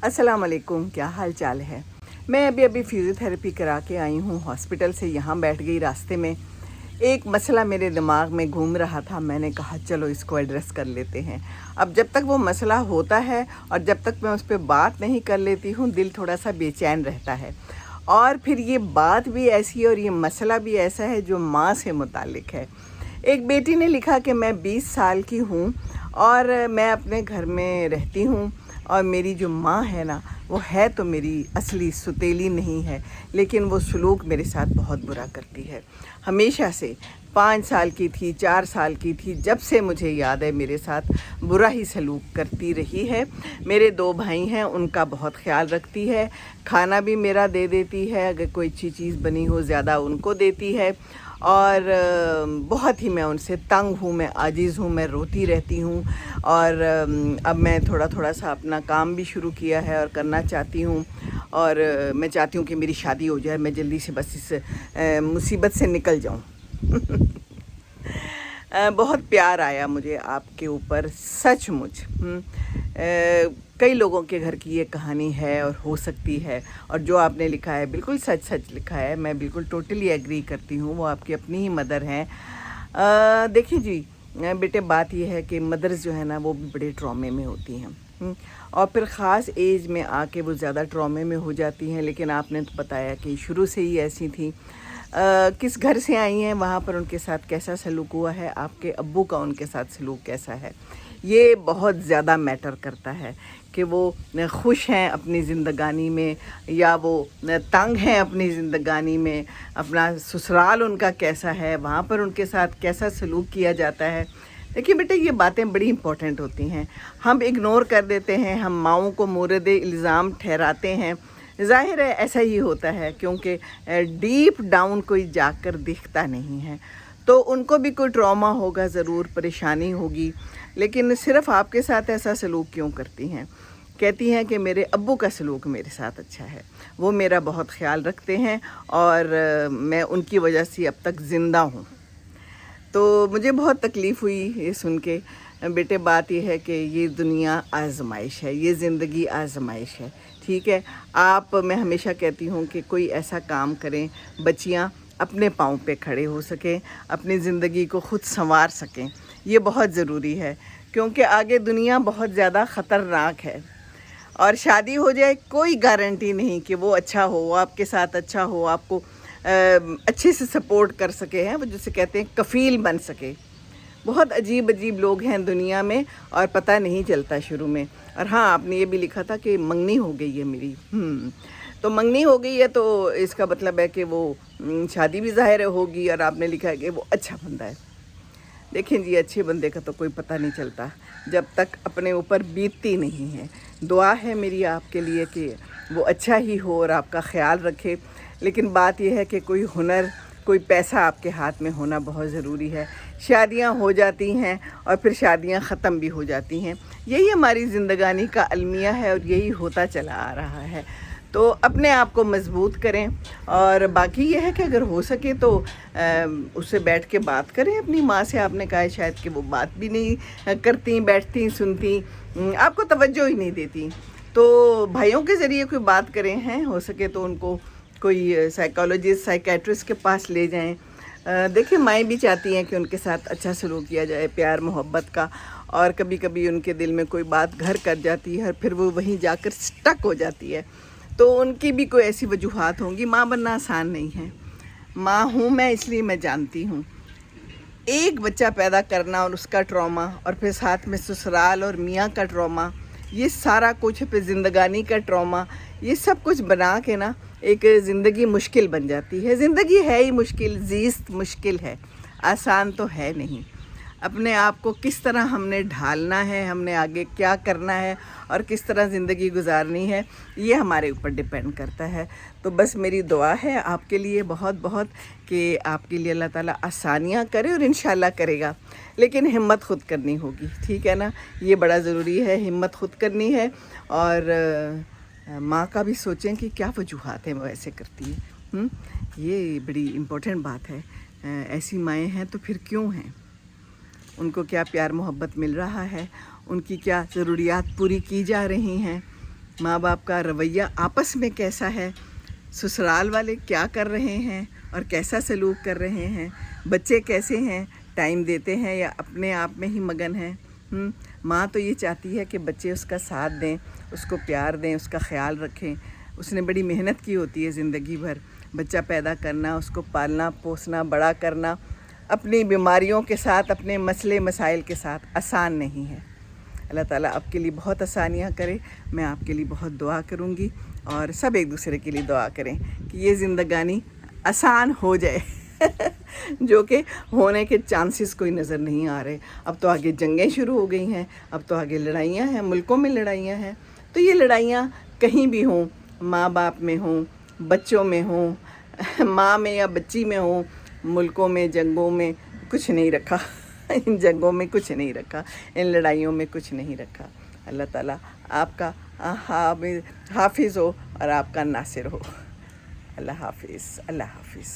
अस्सलाम वालेकुम, क्या हाल चाल है। मैं अभी फिज़ियोथेरेपी करा के आई हूँ हॉस्पिटल से। यहाँ बैठ गई रास्ते में, एक मसला मेरे दिमाग में घूम रहा था। मैंने कहा चलो इसको एड्रेस कर लेते हैं। अब जब तक वो मसला होता है और जब तक मैं उस पर बात नहीं कर लेती हूँ, दिल थोड़ा सा बेचैन रहता है। और फिर ये बात भी ऐसी है और ये मसला भी ऐसा है जो माँ से मुतालिक है। एक बेटी ने लिखा कि मैं 20 साल की हूँ और मैं अपने घर में रहती हूँ और मेरी जो माँ है ना, वो है तो मेरी असली सुतेली नहीं है, लेकिन वो सलूक मेरे साथ बहुत बुरा करती है। हमेशा से 5 साल की थी, 4 साल की थी, जब से मुझे याद है मेरे साथ बुरा ही सलूक करती रही है। मेरे 2 भाई हैं, उनका बहुत ख्याल रखती है। खाना भी मेरा दे देती है, अगर कोई अच्छी चीज़ बनी हो ज़्यादा उनको देती है। और बहुत ही मैं उनसे तंग हूँ, मैं आजिज़ हूँ, मैं रोती रहती हूँ। और अब मैं थोड़ा सा अपना काम भी शुरू किया है और करना चाहती हूँ। और मैं चाहती हूँ कि मेरी शादी हो जाए, मैं जल्दी से बस इस मुसीबत से निकल जाऊँ। बहुत प्यार आया मुझे आपके ऊपर, सचमुच। कई लोगों के घर की ये कहानी है और हो सकती है, और जो आपने लिखा है बिल्कुल सच लिखा है। मैं बिल्कुल टोटली एग्री करती हूँ। वो आपकी अपनी ही मदर हैं। देखिए जी बेटे, बात ये है कि मदर्स जो है ना, वो भी बड़े ट्रॉमे में होती हैं। और फिर ख़ास एज में आके वो ज़्यादा ट्रॉमे में हो जाती हैं। लेकिन आपने तो बताया कि शुरू से ही ऐसी थी। किस घर से आई हैं, वहाँ पर उनके साथ कैसा सलूक हुआ है, आपके अब्बू का उनके साथ सलूक कैसा है, ये बहुत ज़्यादा मैटर करता है कि वो खुश हैं अपनी ज़िंदगानी में या वो तंग हैं अपनी ज़िंदगानी में। अपना ससुराल उनका कैसा है, वहाँ पर उनके साथ कैसा सलूक किया जाता है। देखिए बेटे, ये बातें बड़ी इंपॉर्टेंट होती हैं। हम इग्नोर कर देते हैं, हम माओं को मोरद इल्ज़ाम ठहराते हैं। ज़ाहिर है ऐसा ही होता है, क्योंकि डीप डाउन कोई जाकर दिखता नहीं है। तो उनको भी कोई ट्रॉमा होगा, ज़रूर परेशानी होगी। लेकिन सिर्फ़ आपके साथ ऐसा सलूक क्यों करती हैं? कहती हैं कि मेरे अब्बू का सलूक मेरे साथ अच्छा है, वो मेरा बहुत ख्याल रखते हैं और मैं उनकी वजह से अब तक ज़िंदा हूँ। तो मुझे बहुत तकलीफ़ हुई ये सुन के। बेटे, बात ये है कि ये दुनिया आज़माइश है, ये ज़िंदगी आज़माइश है, ठीक है। मैं हमेशा कहती हूँ कि कोई ऐसा काम करें, बच्चियाँ अपने पाँव पे खड़े हो सकें, अपनी ज़िंदगी को ख़ुद संवार सकें। ये बहुत ज़रूरी है, क्योंकि आगे दुनिया बहुत ज़्यादा ख़तरनाक है। और शादी हो जाए, कोई गारंटी नहीं कि वो अच्छा हो, आपके साथ अच्छा हो, आपको अच्छे से सपोर्ट कर सके, हैं वो जिसे कहते हैं कफ़ील बन सके। बहुत अजीब लोग हैं दुनिया में और पता नहीं चलता शुरू में। और हाँ, आपने ये भी लिखा था कि मंगनी हो गई है मेरी। तो मंगनी हो गई है तो इसका मतलब है कि वो शादी भी ज़ाहिर होगी। और आपने लिखा है कि वो अच्छा बंदा है। देखें जी, अच्छे बंदे का तो कोई पता नहीं चलता जब तक अपने ऊपर बीतती नहीं है। दुआ है मेरी आपके लिए कि वो अच्छा ही हो और आपका ख्याल रखे। लेकिन बात यह है कि कोई हुनर, कोई पैसा आपके हाथ में होना बहुत ज़रूरी है। शादियां हो जाती हैं और फिर शादियां ख़त्म भी हो जाती हैं। यही हमारी ज़िंदगानी का अलमिया है और यही होता चला आ रहा है। तो अपने आप को मजबूत करें। और बाकी ये है कि अगर हो सके तो उससे बैठ के बात करें अपनी माँ से। आपने कहा है शायद कि वो बात भी नहीं करती, बैठती, सुनती, आपको तवज्जो ही नहीं देती। तो भाइयों के ज़रिए कोई बात करें, हैं हो सके तो उनको कोई साइकोलॉजिस्ट, साइकेट्रिस्ट के पास ले जाएं। देखिए, माएँ भी चाहती हैं कि उनके साथ अच्छा सलूक किया जाए, प्यार मोहब्बत का। और कभी कभी उनके दिल में कोई बात घर कर जाती है और फिर वो वहीं जाकर स्टक हो जाती है। तो उनकी भी कोई ऐसी वजूहात होंगी। माँ बनना आसान नहीं है। माँ हूँ मैं, इसलिए मैं जानती हूँ। एक बच्चा पैदा करना और उसका ट्रॉमा, और फिर साथ में ससुराल और मियाँ का ट्रॉमा, ये सारा कुछ, फिर ज़िंदगानी का ट्रॉमा, ये सब कुछ बना के ना एक ज़िंदगी मुश्किल बन जाती है। ज़िंदगी है ही मुश्किल, ज़ीस्त मुश्किल है, आसान तो है नहीं। अपने आप को किस तरह हमने ढालना है, हमने आगे क्या करना है और किस तरह ज़िंदगी गुजारनी है, ये हमारे ऊपर डिपेंड करता है। तो बस मेरी दुआ है आपके लिए बहुत बहुत कि आपके लिए अल्लाह ताला आसानियाँ करे, और इंशाल्लाह करेगा। लेकिन हिम्मत खुद करनी होगी, ठीक है ना। ये बड़ा ज़रूरी है, हिम्मत खुद करनी है। और माँ का भी सोचें कि क्या वजूहात हैं वो ऐसे करती है। ये बड़ी इम्पोर्टेंट बात है। ऐसी माएँ हैं तो फिर क्यों हैं, उनको क्या प्यार मोहब्बत मिल रहा है, उनकी क्या ज़रूरियात पूरी की जा रही हैं। माँ बाप का रवैया आपस में कैसा है, ससुराल वाले क्या कर रहे हैं और कैसा सलूक कर रहे हैं, बच्चे कैसे हैं, टाइम देते हैं या अपने आप में ही मगन हैं। माँ तो ये चाहती है कि बच्चे उसका साथ दें, उसको प्यार दें, उसका ख्याल रखें। उसने बड़ी मेहनत की होती है ज़िंदगी भर, बच्चा पैदा करना, उसको पालना पोसना, बड़ा करना, अपनी बीमारियों के साथ, अपने मसले मसाइल के साथ आसान नहीं है। अल्लाह ताला आपके लिए बहुत आसानियाँ करे, मैं आपके लिए बहुत दुआ करूँगी और सब एक दूसरे के लिए दुआ करें कि ये ज़िंदगानी आसान हो जाए जो कि होने के चांसेस कोई नज़र नहीं आ रहे। अब तो आगे जंगें शुरू हो गई हैं, अब तो आगे लड़ाइयाँ हैं, मुल्कों में लड़ाइयाँ हैं। तो ये लड़ाइयाँ कहीं भी हों, माँ बाप में हों, बच्चों में हों, माँ में या बच्ची में हों, मुल्कों में, जंगों में कुछ नहीं रखा इन जंगों में कुछ नहीं रखा, इन लड़ाइयों में कुछ नहीं रखा। अल्लाह ताला आपका हाफिज़ हो और आपका नासिर हो। अल्लाह हाफिज़, अल्लाह हाफिज़।